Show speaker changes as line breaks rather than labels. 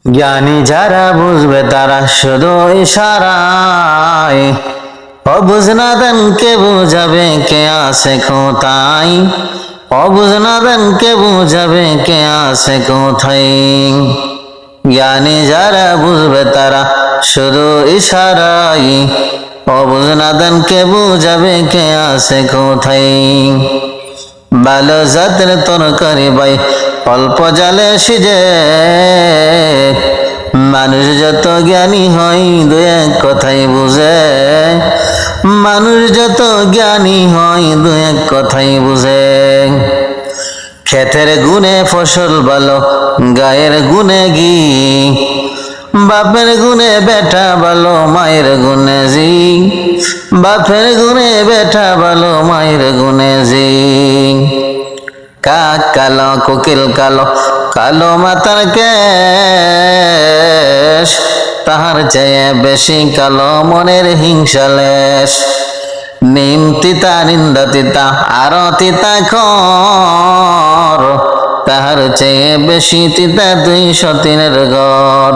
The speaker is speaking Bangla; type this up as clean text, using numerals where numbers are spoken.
জ্ঞানী যারা বুঝবে তারা শুধু ইশারায়, অবুঝ নাদানকে বুঝাবে কে আছে কোথায়, অবুঝ নাদানকে বুঝাবে কে আছে কোথায়। জ্ঞানী যারা বুঝবে তারা শুধু ইশারায়, অবুঝ নাদানকে বুঝাবে কে আছে কোথায়। ভালো জাতের তরকারি ভাই অল্প জালে সিজে, মানুষ যত জ্ঞানী হয় দু এক কথাই বুঝে, মানুষ যত জ্ঞানী হয় দু এক কথাই বুঝে। ক্ষেতের গুণে ফসল ভালো, গায়ের গুণে ঘি, বাপের গুণে বেটা ভালো, মায়ের গুণে জি, বাপের গুণে বেটা ভালো, মায়ের গুণে জি। কাক কালো কোকিল কালো, কালো মাথার কেশ, তাহার চেয়ে বেশি কালো মনের হিংসালেশ। নিম তিতা নিন্দা তিতা আরো তিতা খর, তাহার চেয়ে বেশি তিতা 203 ঘর।